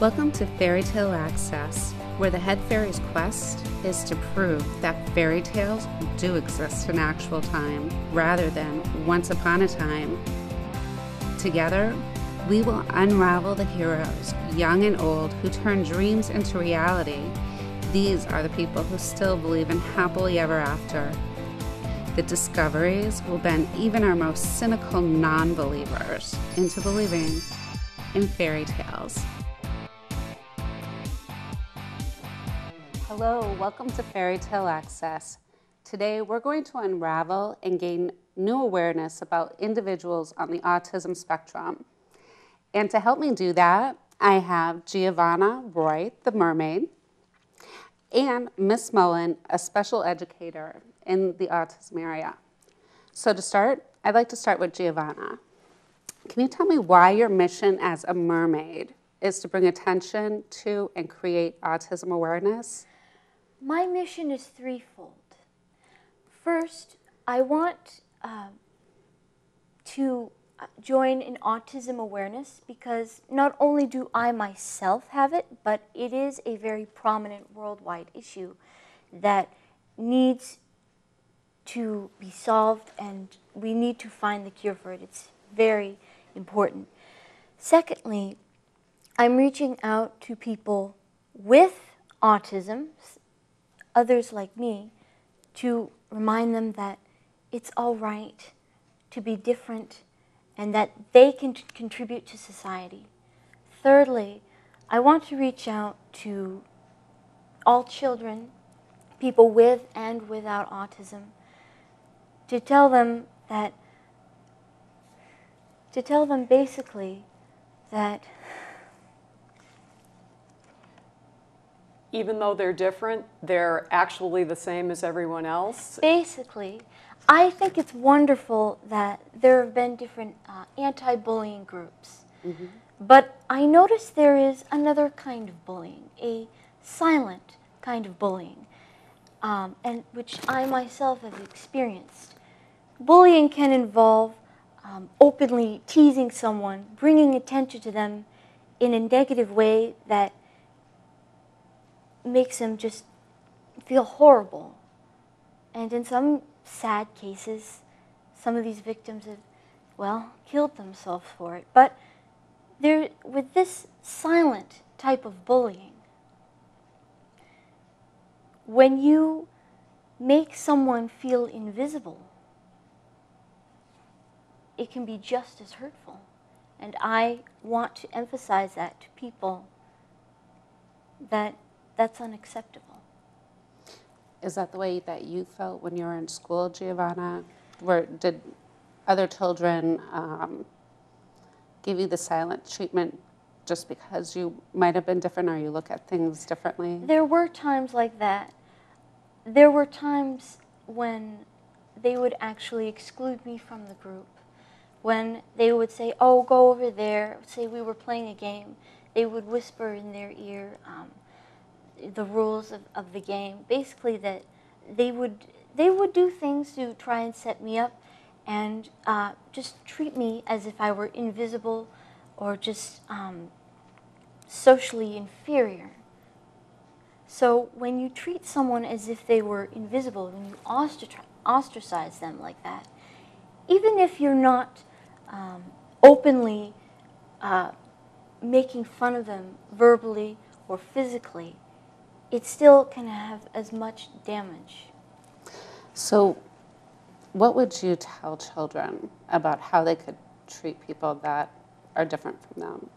Welcome to Fairy Tale Access, where the head fairy's quest is to prove that fairy tales do exist in actual time, rather than once upon a time. Together, we will unravel the heroes, young and old, who turn dreams into reality. These are the people who still believe in happily ever after. The discoveries will bend even our most cynical non-believers into believing in fairy tales. Hello, welcome to Fairy Tale Access. Today we're going to unravel and gain new awareness about individuals on the autism spectrum. And to help me do that, I have Giovanna Roy, the mermaid, and Miss Mullen, a special educator in the autism area. So to start, I'd like to start with Giovanna. Can you tell me why your mission as a mermaid is to bring attention to and create autism awareness? My mission is threefold. First, I want to join in Autism Awareness because not only do I myself have it, but it is a very prominent worldwide issue that needs to be solved, and we need to find the cure for it. It's very important. Secondly, I'm reaching out to people with autism, others like me, to remind them that it's all right to be different and that they can contribute to society. Thirdly, I want to reach out to all children, people with and without autism, to tell them basically that even though they're different, they're actually the same as everyone else? Basically, I think it's wonderful that there have been different anti-bullying groups. Mm-hmm. But I noticed there is another kind of bullying, a silent kind of bullying, and which I myself have experienced. Bullying can involve openly teasing someone, bringing attention to them in a negative way that makes them just feel horrible. And in some sad cases, some of these victims have, well, killed themselves for it. But with this silent type of bullying, when you make someone feel invisible, it can be just as hurtful. And I want to emphasize that to people, that that's unacceptable. Is that the way that you felt when you were in school, Giovanna? Did other children give you the silent treatment just because you might have been different, or you look at things differently? There were times like that. There were times when they would actually exclude me from the group. When they would say, oh, go over there, say we were playing a game, they would whisper in their ear the rules of the game. Basically, that they would do things to try and set me up and just treat me as if I were invisible or just socially inferior. So when you treat someone as if they were invisible, when you ostracize them like that, even if you're not openly making fun of them verbally or physically, it still can have as much damage. So what would you tell children about how they could treat people that are different from them?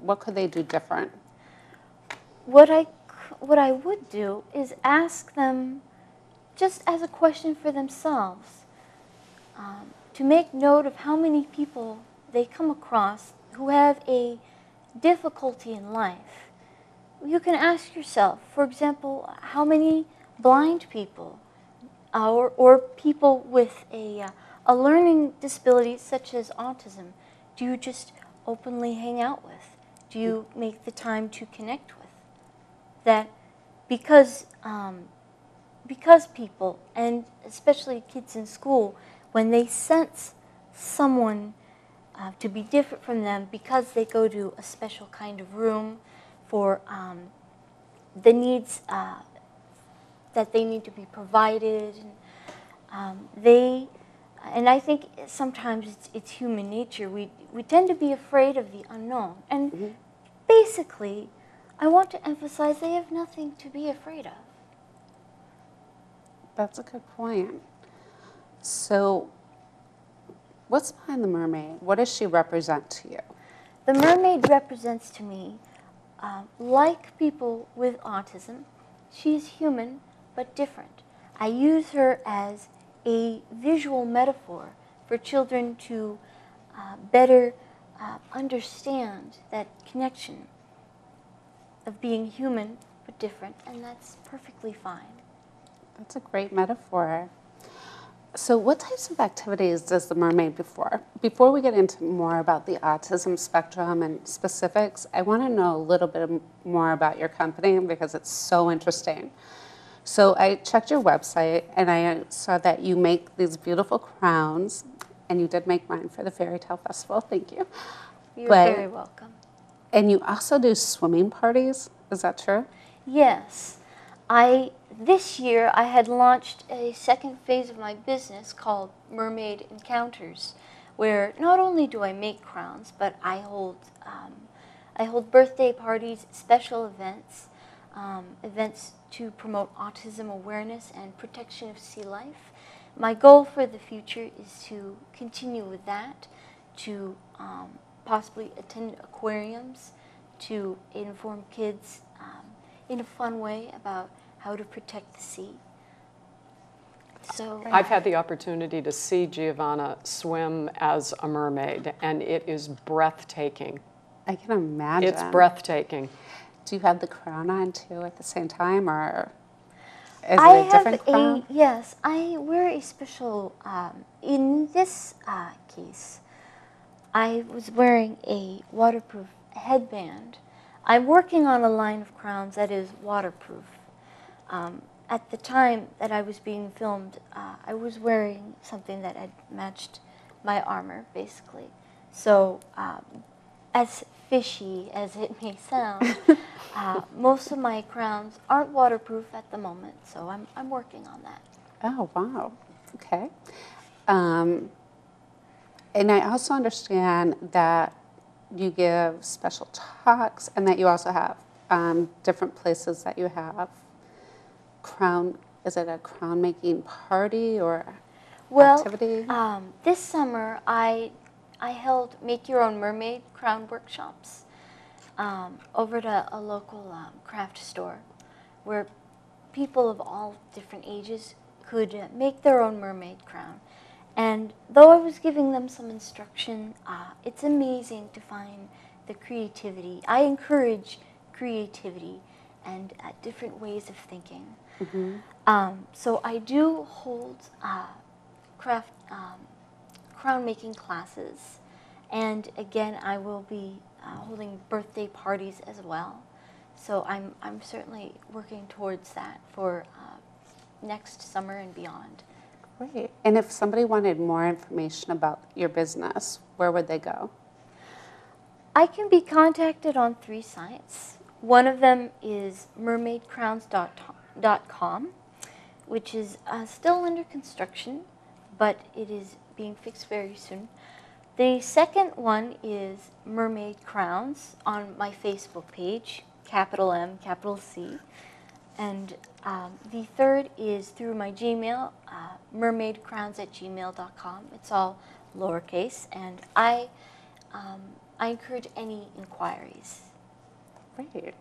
What could they do different? What I would do is ask them, just as a question for themselves, to make note of how many people they come across who have a difficulty in life. You can ask yourself, for example, how many blind people or people with a learning disability such as autism do you just openly hang out with? Do you make the time to connect with? That because people, and especially kids in school, when they sense someone to be different from them because they go to a special kind of room for the needs that they need to be provided. And I think sometimes it's human nature. We tend to be afraid of the unknown. And basically, I want to emphasize they have nothing to be afraid of. That's a good point. So, what's behind the mermaid? What does she represent to you? The mermaid represents to me, like people with autism, she's human but different. I use her as a visual metaphor for children to better understand that connection of being human but different, and that's perfectly fine. That's a great metaphor. So what types of activities does the mermaid before we get into more about the autism spectrum and specifics, I want to know a little bit more about your company because it's so interesting. So I checked your website and I saw that you make these beautiful crowns, and you did make mine for the Fairy Tale Festival, thank you. You're very welcome. And you also do swimming parties, is that true? Yes. This year I had launched a second phase of my business called Mermaid Encounters, where not only do I make crowns, but I hold birthday parties, special events, events to promote autism awareness and protection of sea life. My goal for the future is to continue with that, to possibly attend aquariums, to inform kids in a fun way about how to protect the sea. So I've had the opportunity to see Giovanna swim as a mermaid, and it is breathtaking. I can imagine. It's breathtaking. Do you have the crown on too at the same time, or is it a different crown? Yes, I wear a special, in this case, I was wearing a waterproof headband. I'm working on a line of crowns that is waterproof. At the time that I was being filmed, I was wearing something that had matched my armor, basically. So, as fishy as it may sound, most of my crowns aren't waterproof at the moment, so I'm working on that. Oh, wow. Okay. And I also understand that you give special talks and that you also have different places that you have is it a crown making party or activity? This summer I held Make Your Own Mermaid crown workshops over at a local craft store where people of all different ages could make their own mermaid crown. And though I was giving them some instruction, it's amazing to find the creativity. I encourage creativity and different ways of thinking. So I do hold crown making classes, and again I will be holding birthday parties as well. So I'm certainly working towards that for next summer and beyond. Great. And if somebody wanted more information about your business, where would they go? I can be contacted on 3 sites. One of them is mermaidcrowns.com, which is still under construction, but it is being fixed very soon. The second one is Mermaid Crowns on my Facebook page, capital M, capital C. And the third is through my Gmail, mermaidcrowns@gmail.com. It's all lowercase, and I encourage any inquiries. Great.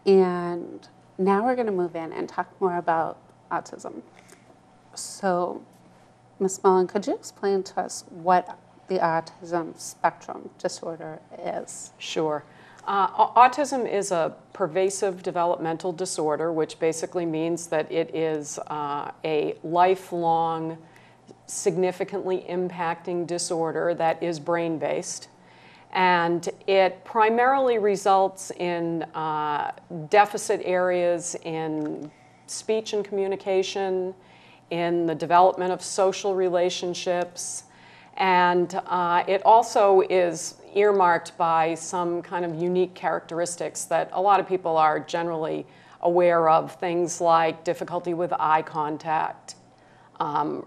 And now we're going to move in and talk more about autism. So, Ms. Mullen, could you explain to us what the autism spectrum disorder is? Sure. Autism is a pervasive developmental disorder, which basically means that it is a lifelong, significantly impacting disorder that is brain-based. And it primarily results in deficit areas in speech and communication, in the development of social relationships, And it also is earmarked by some kind of unique characteristics that a lot of people are generally aware of, things like difficulty with eye contact,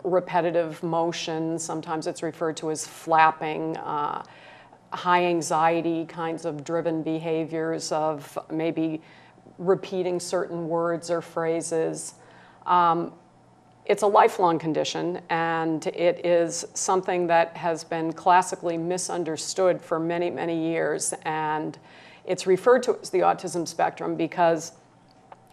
repetitive motion, sometimes it's referred to as flapping, high anxiety kinds of driven behaviors of maybe repeating certain words or phrases. It's a lifelong condition, and it is something that has been classically misunderstood for many, many years. And it's referred to as the autism spectrum because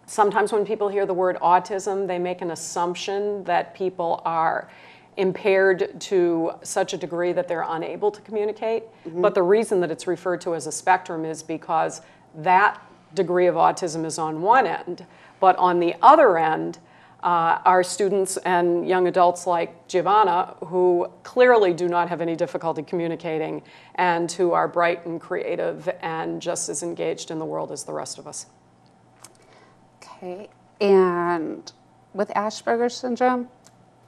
sometimes when people hear the word autism, they make an assumption that people are impaired to such a degree that they're unable to communicate. But the reason that it's referred to as a spectrum is because that degree of autism is on one end, but on the other end are students and young adults like Giovanna who clearly do not have any difficulty communicating and who are bright and creative and just as engaged in the world as the rest of us. Okay, and with Asperger's syndrome,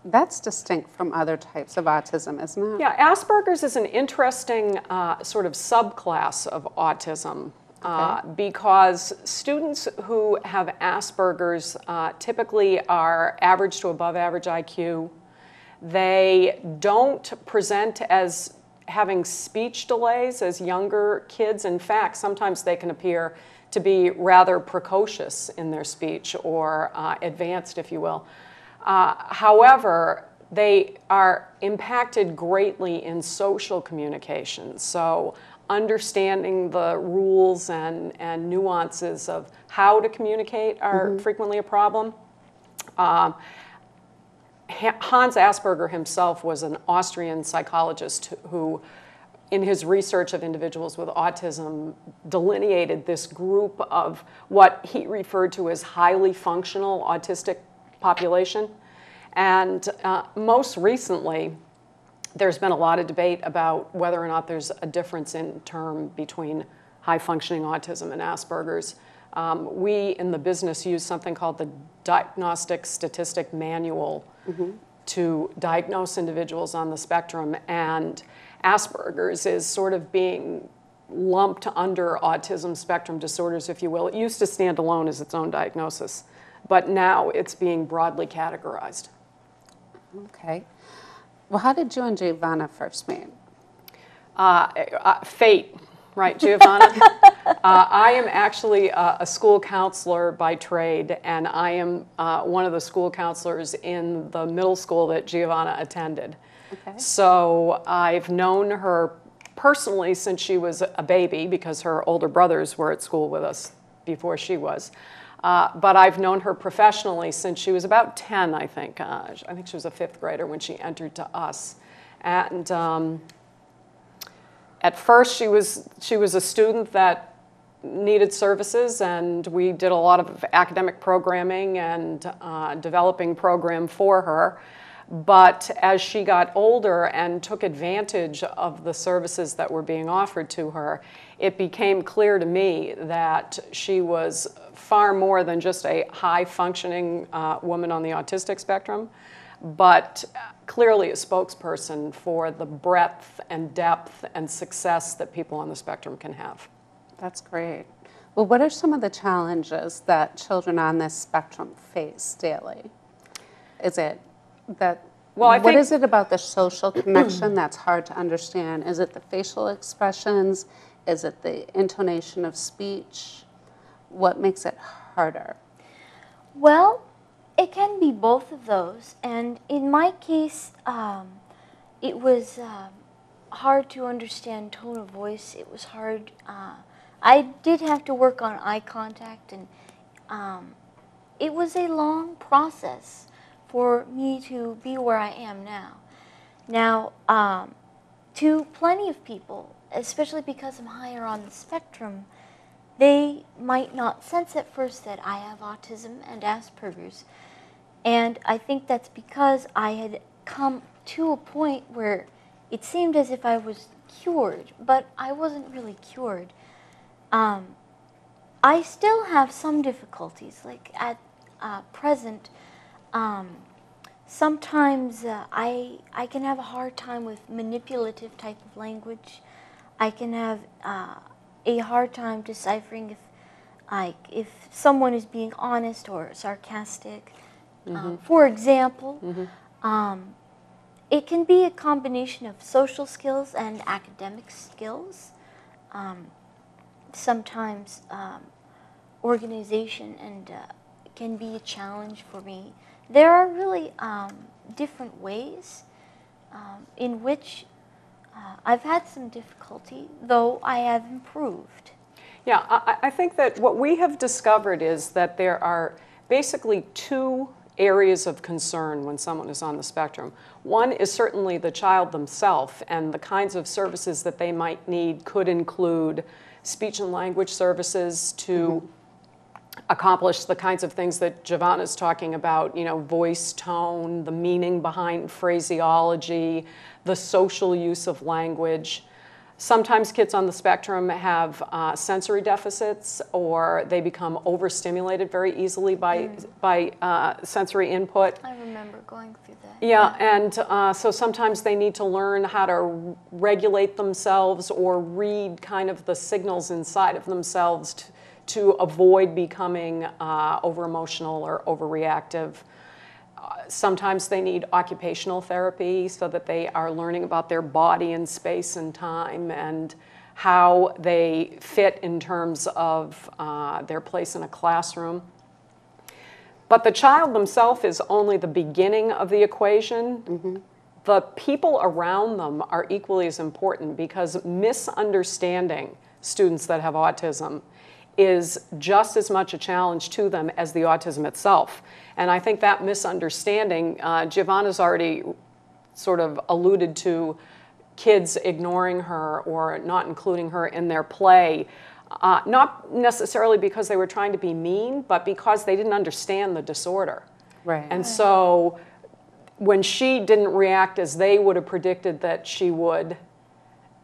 that's distinct from other types of autism, isn't it? Yeah, Asperger's is an interesting sort of subclass of autism because students who have Asperger's typically are average to above average IQ. They don't present as having speech delays as younger kids. In fact, sometimes they can appear to be rather precocious in their speech or advanced, if you will. However, they are impacted greatly in social communication. So understanding the rules and nuances of how to communicate are frequently a problem. Hans Asperger himself was an Austrian psychologist who, in his research of individuals with autism, delineated this group of what he referred to as highly functional autistic population. And most recently, there's been a lot of debate about whether or not there's a difference in term between high-functioning autism and Asperger's. We in the business use something called the Diagnostic Statistic Manual to diagnose individuals on the spectrum, and Asperger's is sort of being lumped under autism spectrum disorders, if you will. It used to stand alone as its own diagnosis, but now it's being broadly categorized. Okay. Well, how did you and Giovanna first meet? Fate, right, Giovanna? I am actually a school counselor by trade, and I am one of the school counselors in the middle school that Giovanna attended. Okay. So I've known her personally since she was a baby because her older brothers were at school with us before she was. But I've known her professionally since she was about 10, I think. I think she was a 5th grader when she entered to us. And at first she was a student that needed services, and we did a lot of academic programming and developing program for her. But as she got older and took advantage of the services that were being offered to her, it became clear to me that she was far more than just a high-functioning woman on the autistic spectrum, but clearly a spokesperson for the breadth and depth and success that people on the spectrum can have. That's great. Well, what are some of the challenges that children on this spectrum face daily? Is it that, what is it about the social connection that's hard to understand? Is it the facial expressions? Is it the intonation of speech? What makes it harder? Well, it can be both of those. And in my case, it was hard to understand tone of voice. It was hard. I did have to work on eye contact, and it was a long process for me to be where I am now. Now, to plenty of people, especially because I'm higher on the spectrum, they might not sense at first that I have autism and Asperger's. And I think that's because I had come to a point where it seemed as if I was cured, but I wasn't really cured. I still have some difficulties, like at present, sometimes I can have a hard time with manipulative type of language. I can have a hard time deciphering if someone is being honest or sarcastic. For example, it can be a combination of social skills and academic skills. Sometimes organization and can be a challenge for me. There are really different ways in which I've had some difficulty, though I have improved. Yeah, I think that what we have discovered is that there are basically two areas of concern when someone is on the spectrum. One is certainly the child themselves, and the kinds of services that they might need could include speech and language services to accomplish the kinds of things that Giovanna's talking about, you know, voice, tone, the meaning behind phraseology, the social use of language. Sometimes kids on the spectrum have sensory deficits, or they become overstimulated very easily by sensory input. I remember going through that. Yeah, and so sometimes they need to learn how to regulate themselves or read kind of the signals inside of themselves to avoid becoming over-emotional or overreactive. Sometimes they need occupational therapy so that they are learning about their body and space and time and how they fit in terms of their place in a classroom. But the child themselves is only the beginning of the equation. The people around them are equally as important, because misunderstanding students that have autism is just as much a challenge to them as the autism itself. And I think that misunderstanding, Giovanna's already sort of alluded to kids ignoring her or not including her in their play, not necessarily because they were trying to be mean, but because they didn't understand the disorder. Right. And so when she didn't react as they would have predicted that she would,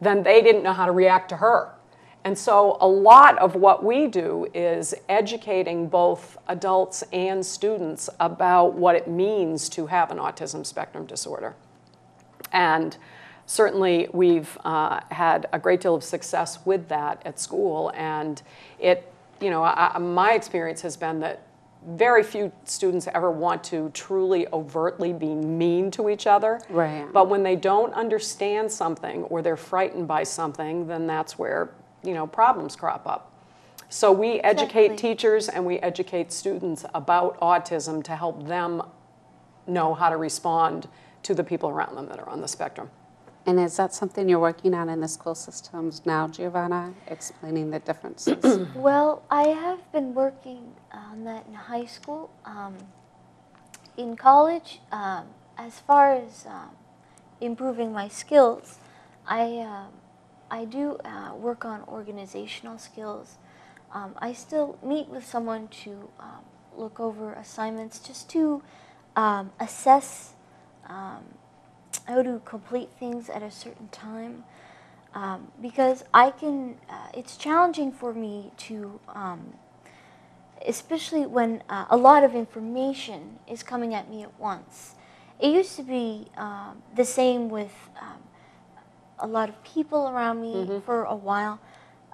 then they didn't know how to react to her. And so a lot of what we do is educating both adults and students about what it means to have an autism spectrum disorder. And certainly we've had a great deal of success with that at school. And it, you know, my experience has been that very few students ever want to truly overtly be mean to each other. Right. But when they don't understand something or they're frightened by something, then that's where, you know, problems crop up. So we educate teachers and we educate students about autism to help them know how to respond to the people around them that are on the spectrum. And is that something you're working on in the school systems now, Giovanna, explaining the differences? Well, I have been working on that in high school. In college, as far as improving my skills, I do work on organizational skills. I still meet with someone to look over assignments just to assess how to complete things at a certain time. Because it's challenging for me to, especially when a lot of information is coming at me at once. It used to be the same with a lot of people around me for a while.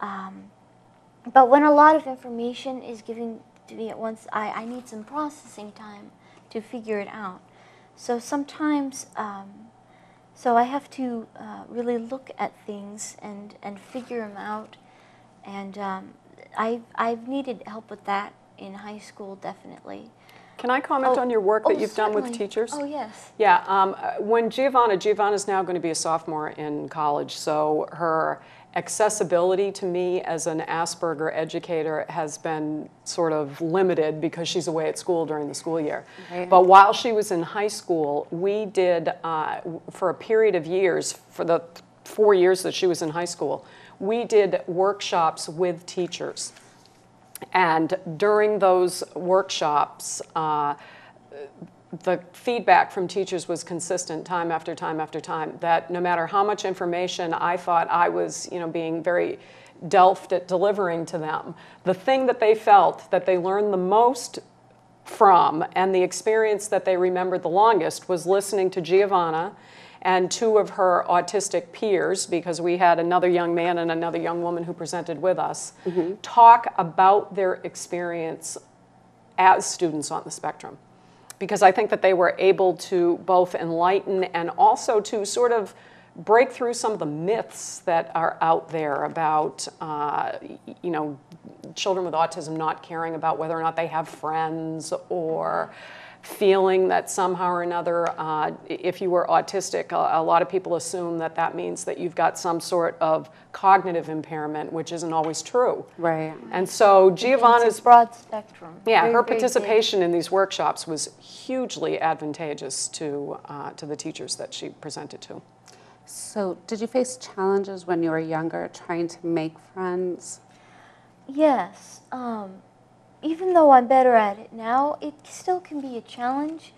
But when a lot of information is given to me at once, I need some processing time to figure it out. So sometimes, so I have to really look at things and figure them out. And I've needed help with that in high school, definitely. Can I comment on your work that you've done with certainly. teachers? Oh, yes. Yeah, when Giovanna's now going to be a sophomore in college, so her accessibility to me as an Asperger educator has been sort of limited because she's away at school during the school year. Right. But while she was in high school, we did, for a period of years, for the 4 years that she was in high school, we did workshops with teachers. And during those workshops, the feedback from teachers was consistent time after time after time, that no matter how much information I thought I was, you know, being very delft at delivering to them, the thing that they felt that they learned the most from, and the experience that they remembered the longest, was listening to Giovanna and two of her autistic peers, because we had another young man and another young woman who presented with us, talk about their experience as students on the spectrum. Because I think that they were able to both enlighten and also to sort of break through some of the myths that are out there about, you know, children with autism not caring about whether or not they have friends, or feeling that somehow or another, if you were autistic, a lot of people assume that that means that you've got some sort of cognitive impairment, which isn't always true. Right. And so Giovanna's broad spectrum. Yeah, Very, her very participation in these workshops was hugely advantageous to the teachers that she presented to. So did you face challenges when you were younger trying to make friends? Yes. Even though I'm better at it now, it still can be a challenge.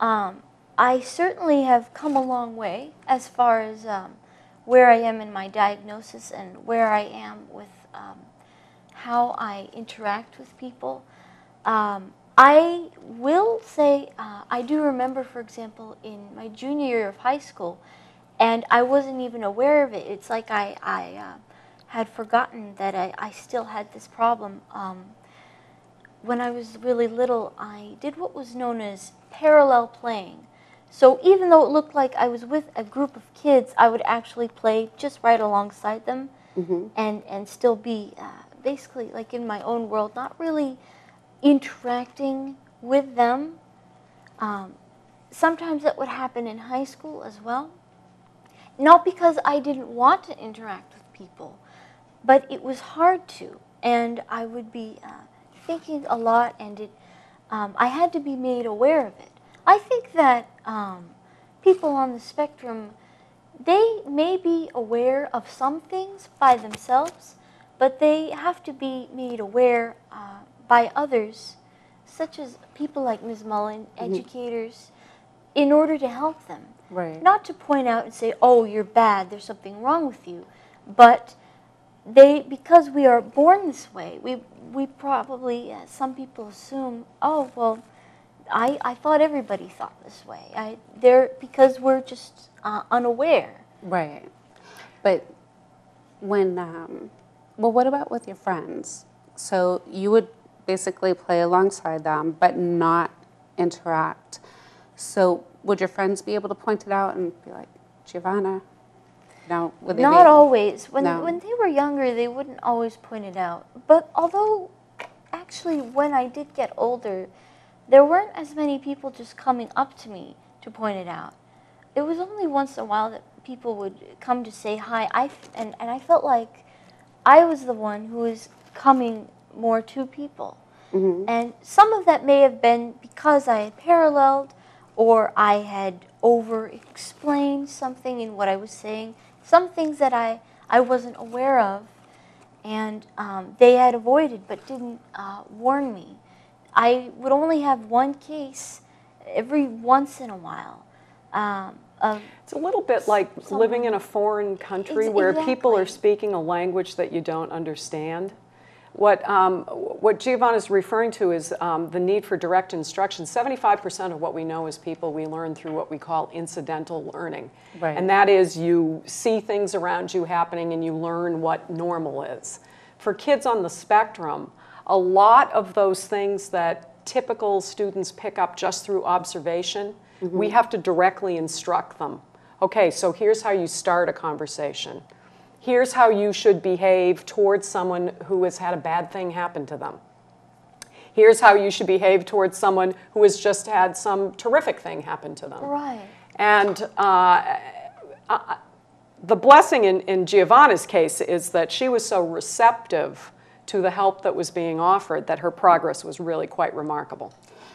I certainly have come a long way as far as where I am in my diagnosis and where I am with how I interact with people. I will say I do remember, for example, in my junior year of high school, and I wasn't even aware of it. It's like I had forgotten that I still had this problem. When I was really little, I did what was known as parallel playing. So even though it looked like I was with a group of kids, I would actually play just right alongside them, and still be basically like in my own world, not really interacting with them. Sometimes that would happen in high school as well. Not because I didn't want to interact with people, but it was hard to, and I would be thinking a lot, and I had to be made aware of it. I think that people on the spectrum, they may be aware of some things by themselves, but they have to be made aware by others, such as people like Ms. Mullen, educators, in order to help them. Right. Not to point out and say, oh, you're bad, there's something wrong with you, but because we are born this way, we probably, some people assume, oh, well, I thought everybody thought this way. Because we're just unaware. Right. But when, well, what about with your friends? So you would basically play alongside them, but not interact. So would your friends be able to point it out and be like, Giovanna? No, would they Not be? always. When No. when they were younger, they wouldn't always point it out. But although, actually, when I did get older, there weren't as many people just coming up to me to point it out. It was only once in a while that people would come to say hi. And I felt like I was the one who was coming more to people. And some of that may have been because I had paralleled, or I had over-explained something in what I was saying, some things that I wasn't aware of, and they had avoided but didn't warn me. I would only have one case every once in a while. It's a little bit like living in a foreign country where people are speaking a language that you don't understand. What Giovanna is referring to is the need for direct instruction. 75% of what we know as people, we learn through what we call incidental learning. Right. And that is, you see things around you happening and you learn what normal is. For kids on the spectrum, a lot of those things that typical students pick up just through observation, we have to directly instruct them. Okay, so here's how you start a conversation. Here's how you should behave towards someone who has had a bad thing happen to them. Here's how you should behave towards someone who has just had some terrific thing happen to them. Right. And the blessing in Giovanna's case is that she was so receptive to the help that was being offered that her progress was really quite remarkable.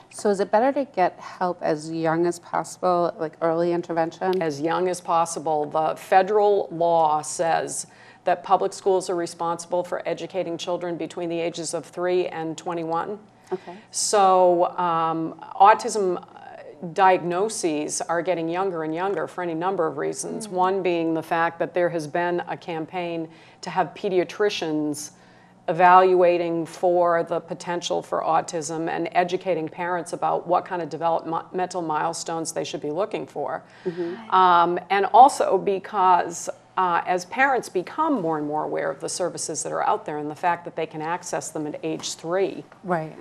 So is it better to get help as young as possible, like early intervention? As young as possible. The federal law says that public schools are responsible for educating children between the ages of 3 and 21. Okay. So autism diagnoses are getting younger and younger for any number of reasons. One being the fact that there has been a campaign to have pediatricians evaluating for the potential for autism and educating parents about what kind of developmental milestones they should be looking for. And also because as parents become more and more aware of the services that are out there and the fact that they can access them at age 3, Right.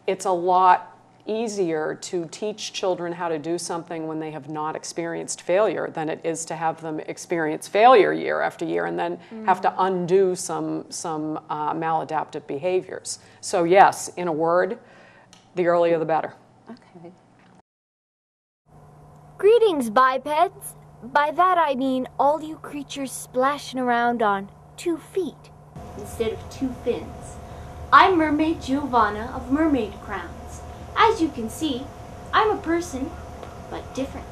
it's a lot easier to teach children how to do something when they have not experienced failure than it is to have them experience failure year after year and then have to undo some maladaptive behaviors. So yes, in a word, the earlier the better. Okay. Greetings, bipeds. By that I mean all you creatures splashing around on 2 feet instead of 2 fins. I'm Mermaid Giovanna of Mermaid Crowns. As you can see, I'm a person, but different.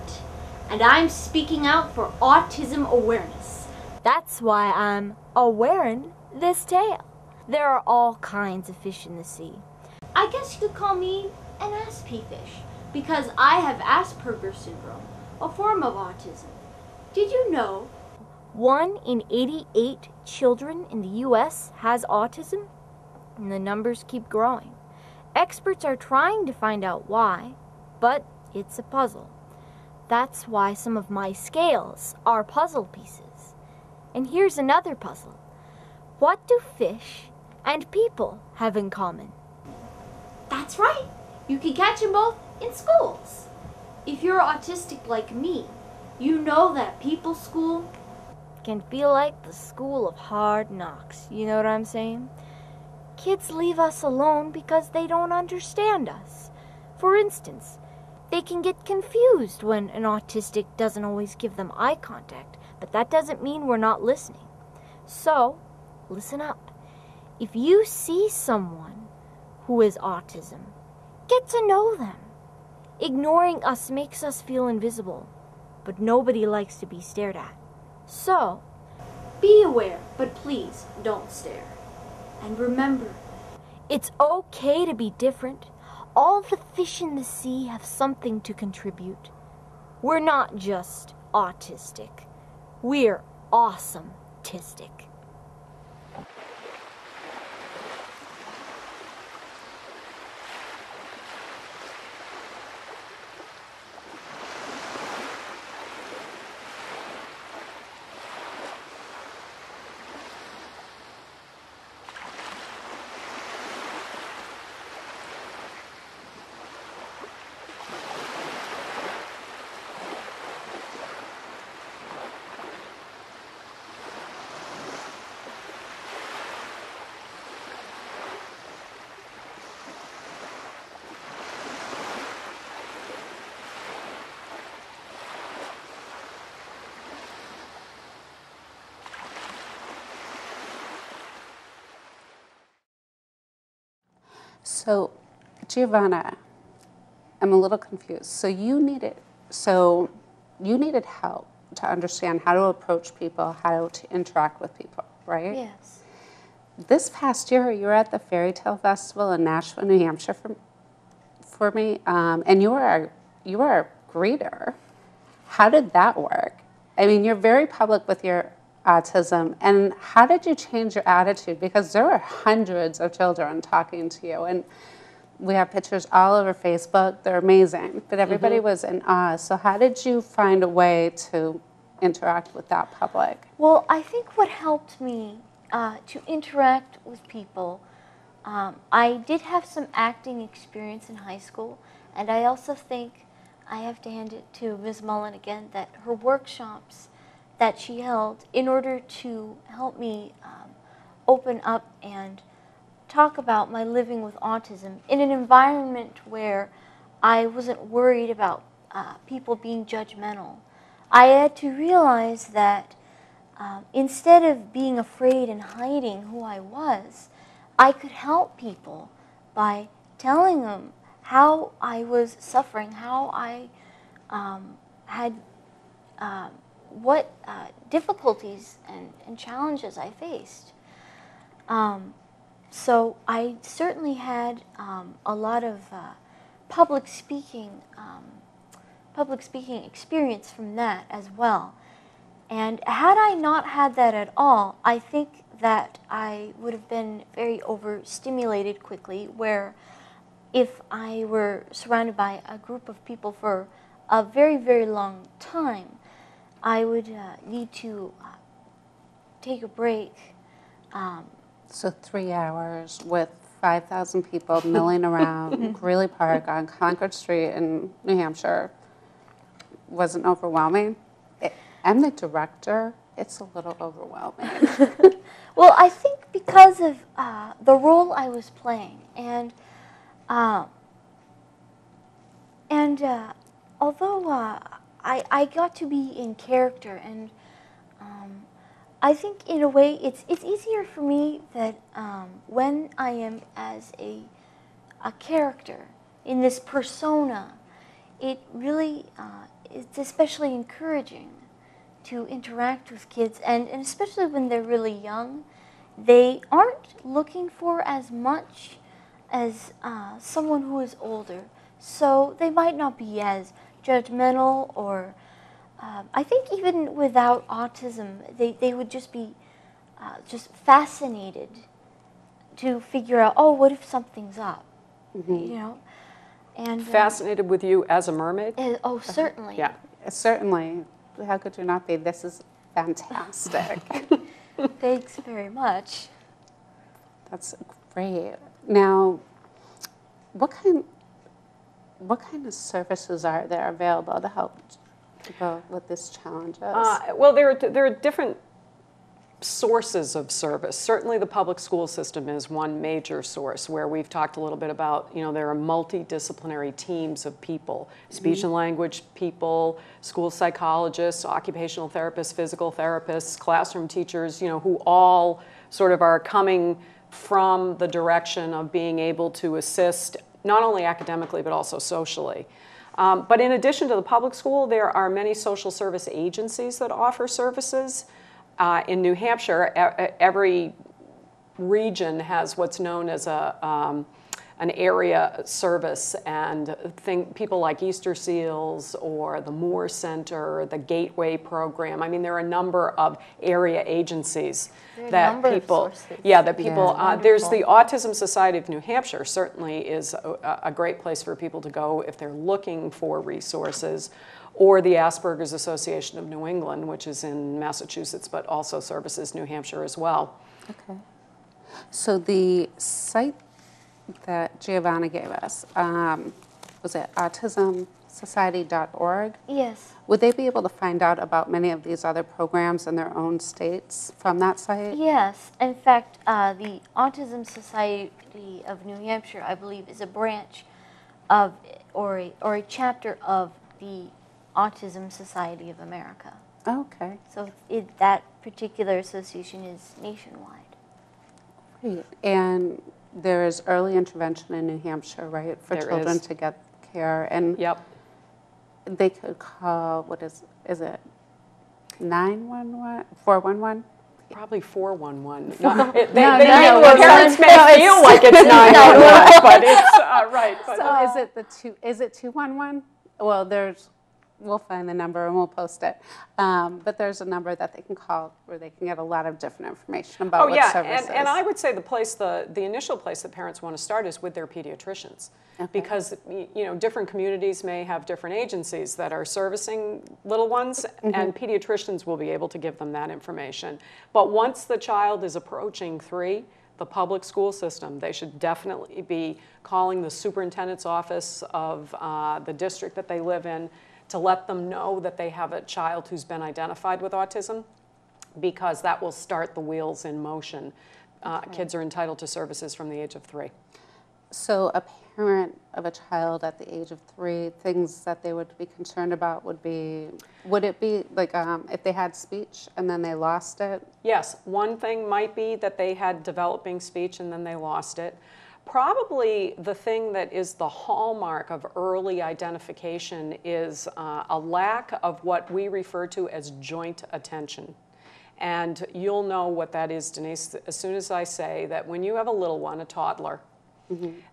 And I'm speaking out for autism awareness. That's why I'm a-wearing this tail. There are all kinds of fish in the sea. I guess you could call me an Asp fish, because I have Asperger's syndrome, a form of autism. Did you know 1 in 88 children in the U.S. has autism? And the numbers keep growing. Experts are trying to find out why, but it's a puzzle. That's why some of my scales are puzzle pieces. And here's another puzzle. What do fish and people have in common? That's right. You can catch them both in schools. If you're autistic like me, you know that people's school can feel like the school of hard knocks. You know what I'm saying? Kids leave us alone because they don't understand us. For instance, they can get confused when an autistic doesn't always give them eye contact, but that doesn't mean we're not listening. So, listen up. If you see someone who is autism, get to know them. Ignoring us makes us feel invisible, but nobody likes to be stared at. So, be aware, but please don't stare. And remember, it's okay to be different. All the fish in the sea have something to contribute. We're not just autistic. We're awesome-tistic. So, Giovanna, I'm a little confused. So you needed help to understand how to approach people, how to interact with people, right? Yes. This past year, you were at the Fairy Tale Festival in Nashville, New Hampshire for me, and you were a greeter. How did that work? I mean, you're very public with your autism, and how did you change your attitude? Because there were hundreds of children talking to you, and we have pictures all over Facebook. They're amazing, but everybody was in awe. So how did you find a way to interact with that public? Well, I think what helped me to interact with people, I did have some acting experience in high school, and I also think I have to hand it to Ms. Mullen again that her workshops that she held in order to help me open up and talk about my living with autism in an environment where I wasn't worried about people being judgmental. I had to realize that instead of being afraid and hiding who I was, I could help people by telling them how I was suffering, how I had what difficulties and challenges I faced. So I certainly had a lot of public speaking experience from that as well. And had I not had that at all, I think that I would have been very overstimulated quickly, where if I were surrounded by a group of people for a very, very long time, I would need to take a break. So 3 hours with 5,000 people milling around Greeley Park on Concord Street in New Hampshire wasn't overwhelming. I'm the director. It's a little overwhelming. Well, I think because of the role I was playing, and although I got to be in character, and I think in a way it's easier for me that when I am as a character in this persona, it really it's especially encouraging to interact with kids, and especially when they're really young. They aren't looking for as much as someone who is older, so they might not be as judgmental, or I think even without autism, they would just be just fascinated to figure out, oh, what if something's up, you know? And Fascinated with you as a mermaid? oh, certainly. Yeah. Certainly. How could you not be? This is fantastic. Thanks very much. That's great. Now, what kind of services are there available to help people with these challenges? Well, there are different sources of service. Certainly the public school system is one major source where we've talked a little bit about, there are multidisciplinary teams of people, speech and language people, school psychologists, occupational therapists, physical therapists, classroom teachers, who all sort of are coming from the direction of being able to assist not only academically but also socially. But in addition to the public school, there are many social service agencies that offer services. In New Hampshire, every region has what's known as an area service, and people like Easter Seals or the Moore Center, the Gateway Program. I mean, there are a number of area agencies that people, there's the Autism Society of New Hampshire certainly is a great place for people to go if they're looking for resources, or the Asperger's Association of New England, which is in Massachusetts, but also services New Hampshire as well. Okay. So the site that Giovanna gave us, was it autismsociety.org? Yes. Would they be able to find out about many of these other programs in their own states from that site? Yes. In fact, the Autism Society of New Hampshire, I believe, is a branch of, or a chapter of the Autism Society of America. Okay. So that particular association is nationwide. Great. And there is early intervention in New Hampshire, right, for children to get care. And they could call, what is it, 911, 411? Probably 411. Parents may feel like it's 911, but it's right. But so is it 211? Well, we'll find the number and we'll post it. But there's a number that they can call where they can get a lot of different information about what services. And I would say the initial place that parents want to start is with their pediatricians. Okay. Because different communities may have different agencies that are servicing little ones, and pediatricians will be able to give them that information. But once the child is approaching 3, the public school system, they should definitely be calling the superintendent's office of the district that they live in to let them know that they have a child who's been identified with autism, because that will start the wheels in motion. Kids are entitled to services from the age of 3. So a parent of a child at the age of 3, things that they would be concerned about would it be like if they had speech and then they lost it? Yes, one thing might be that they had developing speech and then they lost it. Probably the thing that is the hallmark of early identification is a lack of what we refer to as joint attention. And you'll know what that is, Denise, as soon as I say that when you have a little one, a toddler,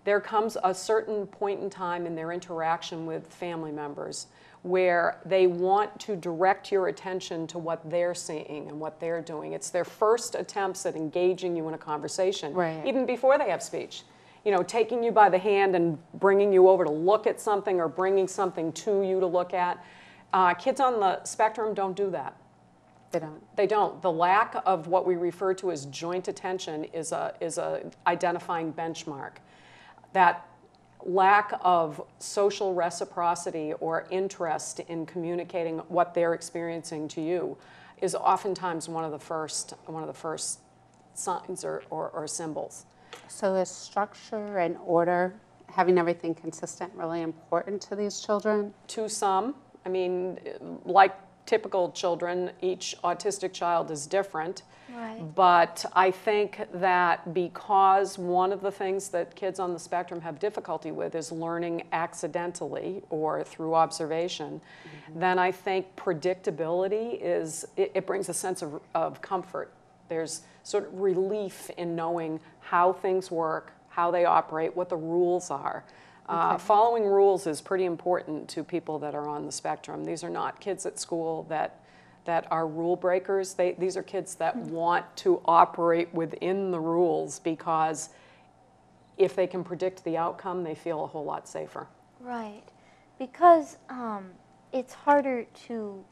there comes a certain point in time in their interaction with family members where they want to direct your attention to what they're seeing and what they're doing. It's their first attempts at engaging you in a conversation, Right. even before they have speech. You know, taking you by the hand and bringing you over to look at something or bringing something to you to look at. Kids on the spectrum don't do that. They don't. They don't. The lack of what we refer to as joint attention is a identifying benchmark. That lack of social reciprocity or interest in communicating what they're experiencing to you is oftentimes one of the first signs or symbols. So is structure and order, having everything consistent, really important to these children? To some, I mean, like typical children, each autistic child is different. Right. But I think that because one of the things that kids on the spectrum have difficulty with is learning accidentally or through observation, then I think predictability it brings a sense of comfort. There's sort of relief in knowing how things work, how they operate, what the rules are. Following rules is pretty important to people that are on the spectrum. These are not kids at school that are rule breakers. These are kids that want to operate within the rules because if they can predict the outcome, they feel a whole lot safer. Right, because it's harder to,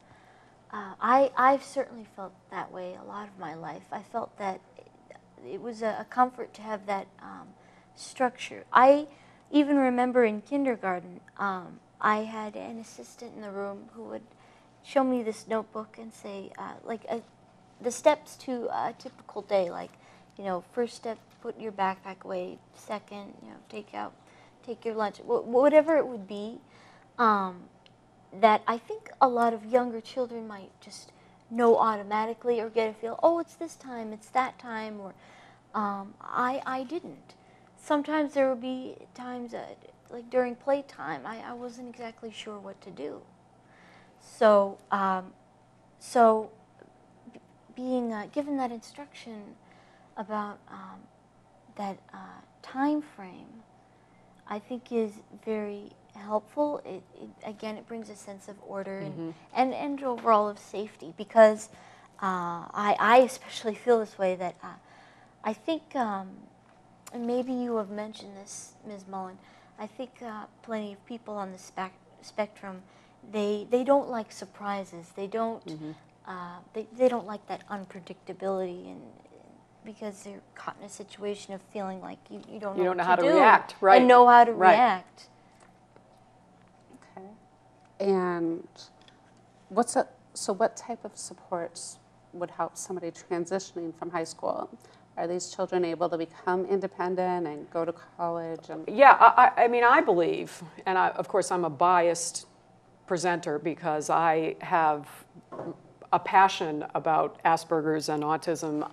I've certainly felt that way a lot of my life. I felt that it was a comfort to have that structure. I even remember in kindergarten, I had an assistant in the room who would show me this notebook and say, the steps to a typical day, like, you know, first step, put your backpack away. Second, you know, take your lunch, whatever it would be. That I think a lot of younger children might just know automatically or get a feel, oh, it's this time, it's that time, or I didn't. Sometimes there would be times, like during playtime, I wasn't exactly sure what to do. So, being given that instruction about that time frame, I think is very helpful. Again, it brings a sense of order and overall of safety, because I especially feel this way, that I think, and maybe you have mentioned this, Ms. Mullen, I think plenty of people on the spectrum, they don't like surprises. They don't they don't like that unpredictability, and because they're caught in a situation of feeling like you don't know how to do react, right? And know how to Right. react. Okay. And so what type of supports would help somebody transitioning from high school? Are these children able to become independent and go to college? Yeah, I mean, I believe, and of course I'm a biased presenter because I have a passion about Asperger's and autism.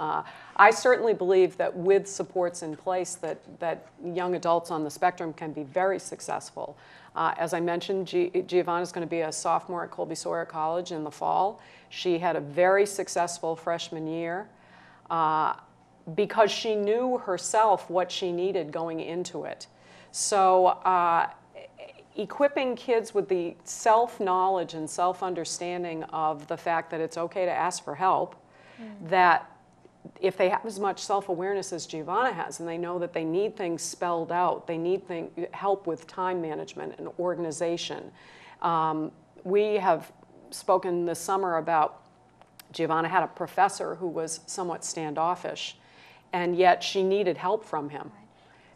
I certainly believe that with supports in place that young adults on the spectrum can be very successful. As I mentioned, Giovanna's going to be a sophomore at Colby Sawyer College in the fall. She had a very successful freshman year because she knew herself what she needed going into it. So equipping kids with the self-knowledge and self-understanding of the fact that it's okay to ask for help, that if they have as much self-awareness as Giovanna has, and they know that they need things spelled out, they need help with time management and organization. We have spoken this summer about Giovanna had a professor who was somewhat standoffish, and yet she needed help from him. Right.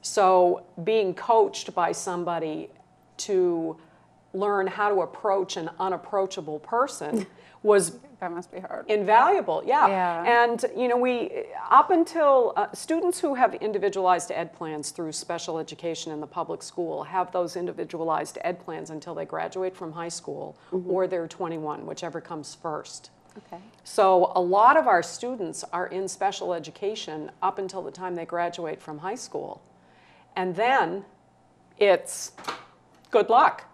So being coached by somebody to learn how to approach an unapproachable person was that must be hard. Invaluable, yeah. And you know, we up until students who have individualized ed plans through special education in the public school have those individualized ed plans until they graduate from high school or they're 21, whichever comes first. Okay. So a lot of our students are in special education up until the time they graduate from high school. And then it's good luck.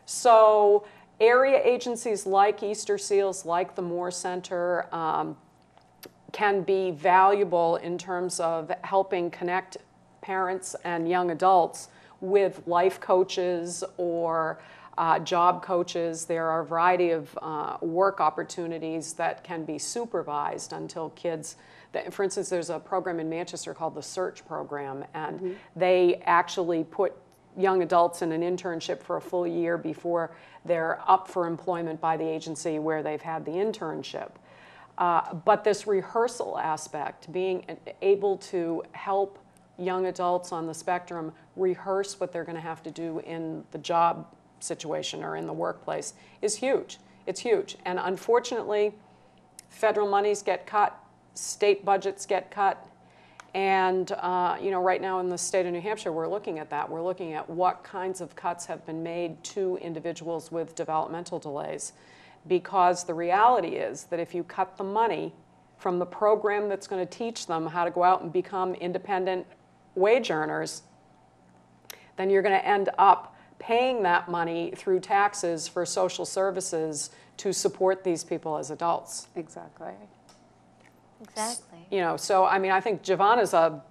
So area agencies like Easter Seals, like the Moore Center, can be valuable in terms of helping connect parents and young adults with life coaches or job coaches. There are a variety of work opportunities that can be supervised until kids, for instance, there's a program in Manchester called the Search Program, and they actually put young adults in an internship for a full year before they're up for employment by the agency where they've had the internship. But this rehearsal aspect, being able to help young adults on the spectrum rehearse what they're going to have to do in the job situation or in the workplace, is huge. It's huge. And unfortunately, federal monies get cut, state budgets get cut, and right now in the state of New Hampshire, we're looking at that. We're looking at what kinds of cuts have been made to individuals with developmental delays, because the reality is that if you cut the money from the program that's going to teach them how to go out and become independent wage earners, then you're going to end up paying that money through taxes for social services to support these people as adults. Exactly. Exactly. So I mean, I think Giovanna's a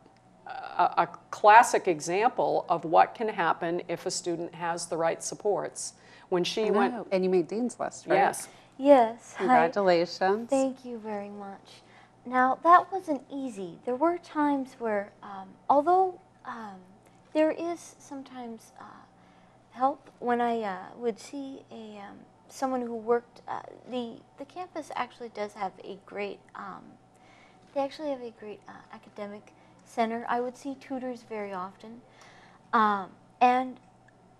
classic example of what can happen if a student has the right supports. When she went, and you made Dean's List, right? yes, Yes. Congratulations. Thank you very much. Now, that wasn't easy. There were times where, although there is sometimes help, when I would see someone who worked, the campus actually does have a great, they actually have a great academic center. I would see tutors very often. And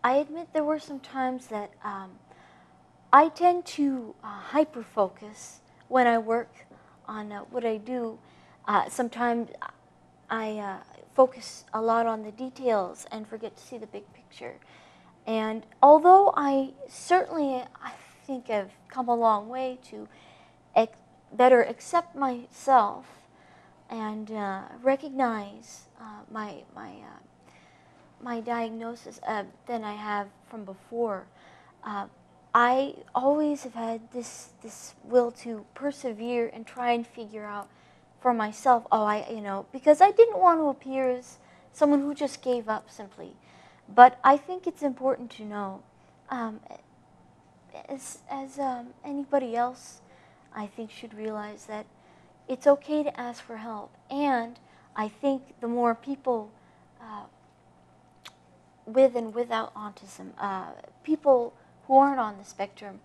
I admit there were some times that I tend to hyper-focus when I work on what I do. Sometimes I focus a lot on the details and forget to see the big picture. And although I think I've come a long way to better accept myself and recognize my diagnosis than I have from before, I always have had this will to persevere and try and figure out for myself, because I didn't want to appear as someone who just gave up simply. But I think it's important to know, as anybody else, I think should realize that it's okay to ask for help. And I think the more people with and without autism, people who aren't on the spectrum,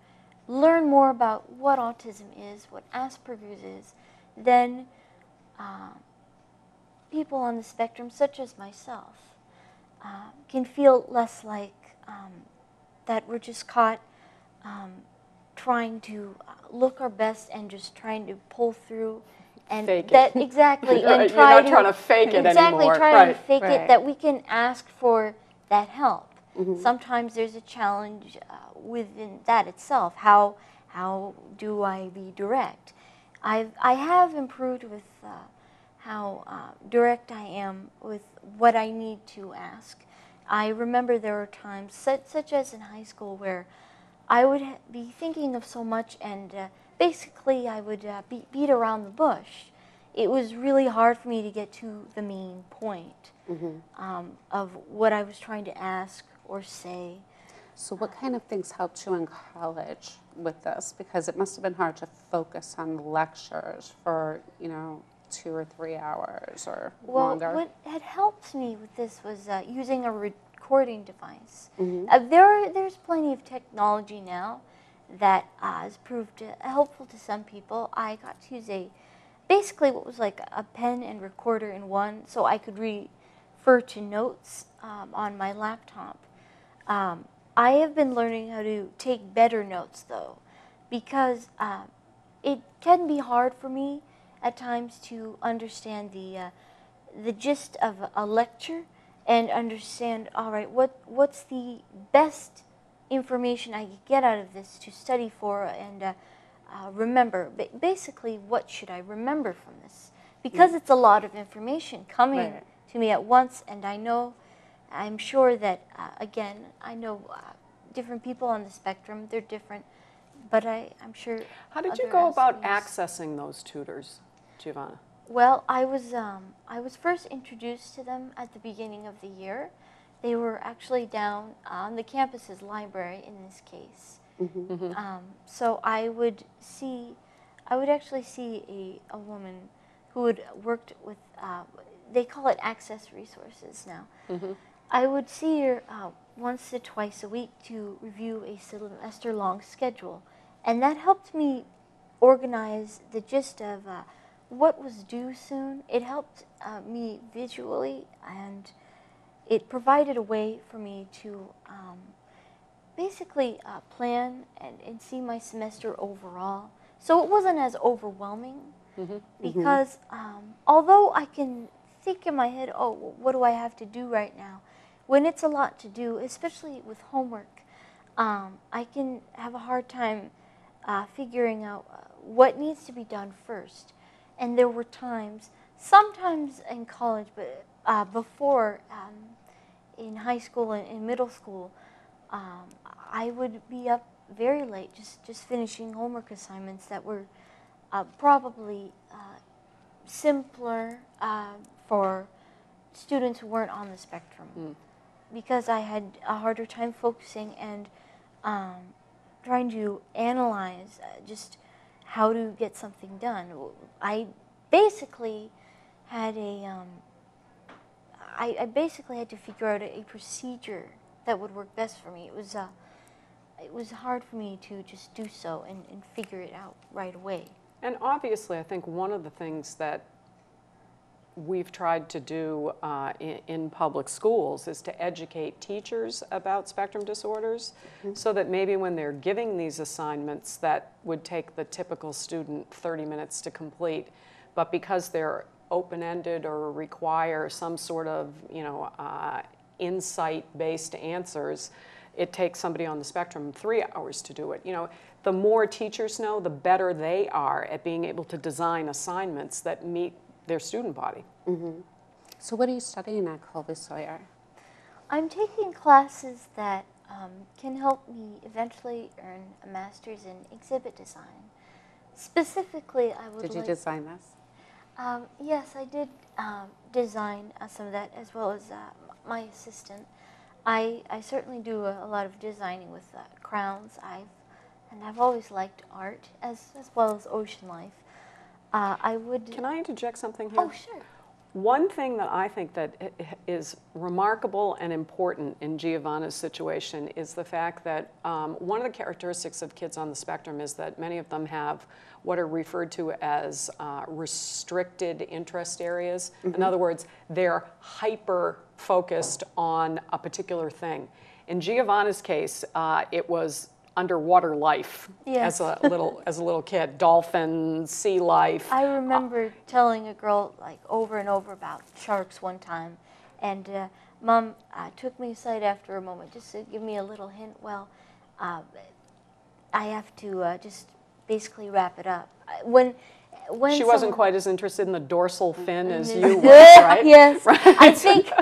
learn more about what autism is, what Asperger's is, then people on the spectrum, such as myself, can feel less like that we're just caught trying to look our best and just trying to pull through. And fake that it. exactly, You're and try not trying to fake it exactly anymore. trying to Right. fake Right. it. That we can ask for that help. Mm-hmm. Sometimes there's a challenge within that itself. How do I be direct? I have improved with how direct I am with what I need to ask. I remember there were times, such as in high school, where I would be thinking of so much, and basically I would beat around the bush. It was really hard for me to get to the main point of what I was trying to ask or say. So what kind of things helped you in college with this? Because it must have been hard to focus on the lectures for, 2 or 3 hours or longer. Well, what had helped me with this was using a recording device. There's plenty of technology now that has proved helpful to some people. I got to use basically what was like a pen and recorder in one, so I could refer to notes on my laptop. I have been learning how to take better notes, though, because it can be hard for me at times to understand the gist of a lecture and understand, all right, what's the best information I could get out of this to study for and remember. Basically, what should I remember from this? Because it's a lot of information coming to me at once, and I'm sure that, again, I know different people on the spectrum, they're different, but I'm sure. How did you go about accessing those tutors, Giovanna? Well, I was first introduced to them at the beginning of the year. They were actually down on the campus's library in this case. So I would actually see a woman who had worked with, they call it access resources now. I would see her once to twice a week to review a semester-long schedule. And that helped me organize the gist of what was due soon. It helped me visually, and it provided a way for me to basically plan and see my semester overall. So it wasn't as overwhelming because although I can think in my head, oh, well, what do I have to do right now? When it's a lot to do, especially with homework, I can have a hard time figuring out what needs to be done first. And there were times, sometimes in college, but before in high school and in middle school, I would be up very late just finishing homework assignments that were probably simpler for students who weren't on the spectrum, because I had a harder time focusing and trying to analyze just how to get something done. I basically had I basically had to figure out a procedure that would work best for me. It was hard for me to just do so and figure it out right away. And obviously, I think one of the things that we've tried to do in public schools is to educate teachers about spectrum disorders, so that maybe when they're giving these assignments that would take the typical student 30 minutes to complete, but because they're open-ended or require some sort of, insight-based answers, it takes somebody on the spectrum 3 hours to do it. The more teachers know, the better they are at being able to design assignments that meet their student body. So what are you studying at Colby Sawyer? I'm taking classes that can help me eventually earn a master's in exhibit design. Specifically, I would Did you design this? Yes, I did design some of that, as well as my assistant. I certainly do a lot of designing with crowns. I've always liked art as well as ocean life. Can I interject something here? Oh, sure. One thing that I think that is remarkable and important in Giovanna's situation is the fact that one of the characteristics of kids on the spectrum is that many of them have what are referred to as restricted interest areas. In other words, they're hyper-focused on a particular thing. In Giovanna's case, it was underwater life. Yes. as a little kid, dolphins, sea life. I remember telling a girl like over and over about sharks one time, and Mom took me aside after a moment just to give me a little hint. Well, I have to just basically wrap it up. When she wasn't quite as interested in the dorsal fin as you were, right? Yes. Right. I think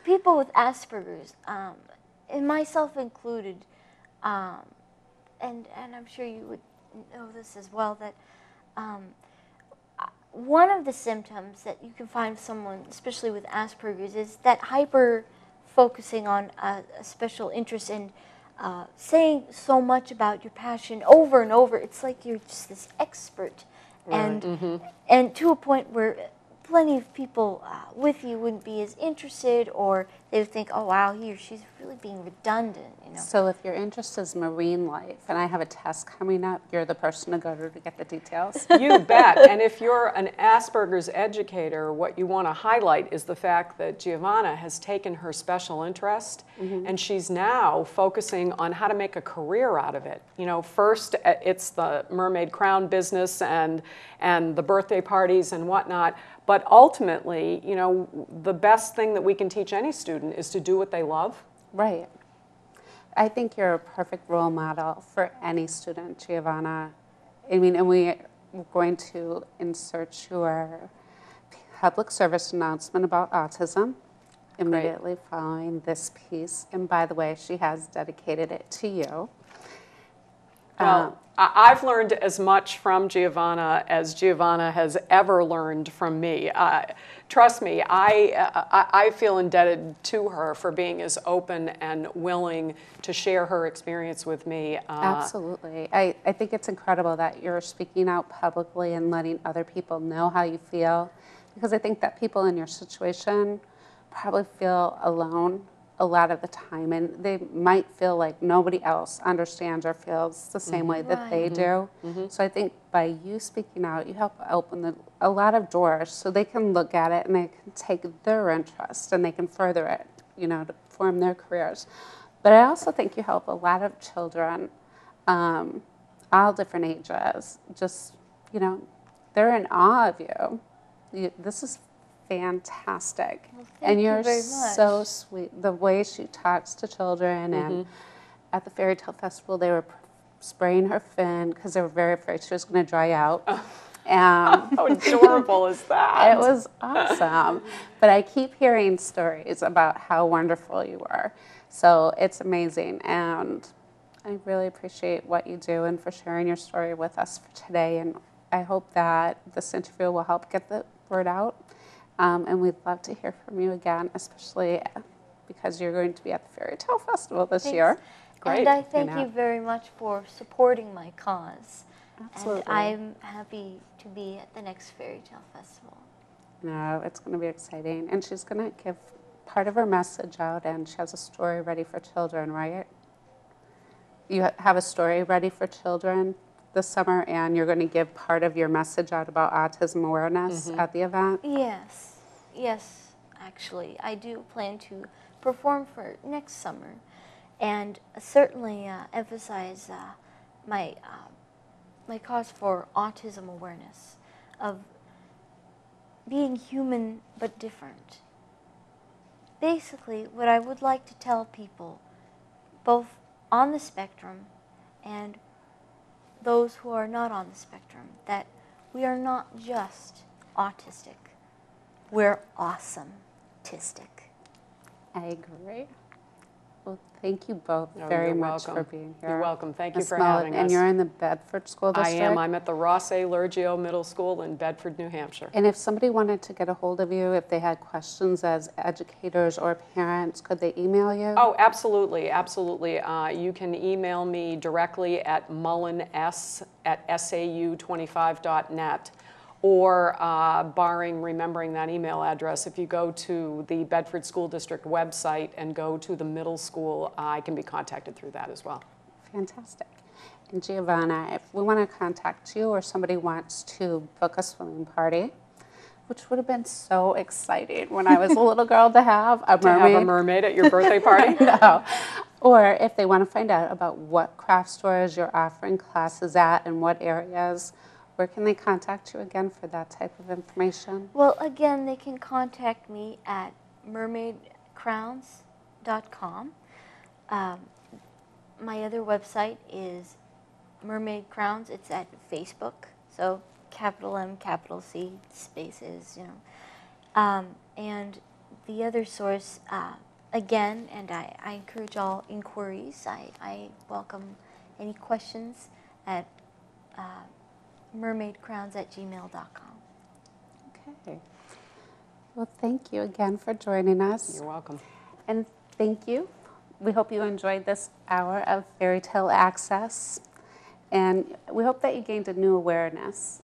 people with Asperger's, and myself included, and I'm sure you would know this as well, that one of the symptoms that you can find someone, especially with Asperger's, is that hyper focusing on a special interest and saying so much about your passion over and over. It's like you're just this expert, Right. and to a point where plenty of people with you wouldn't be as interested, or they would think, oh wow, he or she's really being redundant, So if your interest is marine life, and I have a test coming up, you're the person to go to get the details. You bet. And if you're an Asperger's educator, what you want to highlight is the fact that Giovanna has taken her special interest, and she's now focusing on how to make a career out of it. First it's the mermaid crown business and the birthday parties and whatnot. But ultimately, the best thing that we can teach any student is to do what they love. Right. I think you're a perfect role model for any student, Giovanna. I mean, and we're going to insert your public service announcement about autism immediately following this piece. And by the way, she has dedicated it to you. Well, I've learned as much from Giovanna as Giovanna has ever learned from me. Trust me, I feel indebted to her for being as open and willing to share her experience with me. Absolutely. I think it's incredible that you're speaking out publicly and letting other people know how you feel, because I think that people in your situation probably feel alone a lot of the time, and they might feel like nobody else understands or feels the same way that they do. So I think by you speaking out, you help open a lot of doors so they can look at it and they can take their interest and they can further it, to form their careers. But I also think you help a lot of children, all different ages, just, they're in awe of you. This is fantastic. Well, thank and you you're very much. so sweet. The way she talks to children, and at the Fairy Tale Festival, they were spraying her fin because they were very afraid she was going to dry out. How adorable is that? It was awesome. But I keep hearing stories about how wonderful you were. So it's amazing. And I really appreciate what you do and for sharing your story with us for today. And I hope that this interview will help get the word out. And we'd love to hear from you again, especially because you're going to be at the Fairy Tale Festival this year. Great. And I thank you very much for supporting my cause. Absolutely. And I'm happy to be at the next Fairy Tale Festival. No, it's going to be exciting. And she's going to give part of her message out, and she has a story ready for children, right? You have a story ready for children this summer, and you're going to give part of your message out about autism awareness at the event? Yes, actually. I do plan to perform for next summer and certainly emphasize my cause for autism awareness, of being human but different. Basically, what I would like to tell people, both on the spectrum and those who are not on the spectrum, that we are not just autistic. We're awesome-tistic. I agree. Well, thank you both Oh, very you're much welcome. for being here. You're welcome. Thank you Ms. for Mullet, having and us. you're in the Bedford School I District? am. I'm at the Ross A. Lurgio Middle School in Bedford, New Hampshire. And if somebody wanted to get a hold of you, if they had questions as educators or parents, could they email you? Oh, absolutely, absolutely. You can email me directly at mullins@sau25.net. Or, barring remembering that email address, if you go to the Bedford School District website and go to the middle school, I can be contacted through that as well. Fantastic. And Giovanna, if we want to contact you or somebody wants to book a swimming party, which would have been so exciting when I was a little girl to have a mermaid. To have a mermaid at your birthday party? No. Or if they want to find out about what craft stores you're offering classes at and what areas, where can they contact you again for that type of information? Well, again, they can contact me at mermaidcrowns.com. My other website is Mermaid Crowns. It's at Facebook, so capital M, capital C, spaces, and the other source, again, and I encourage all inquiries. I welcome any questions at mermaidcrowns@gmail.com. Okay. Well, thank you again for joining us. You're welcome. And thank you. We hope you enjoyed this hour of Fairy Tale Access. And we hope that you gained a new awareness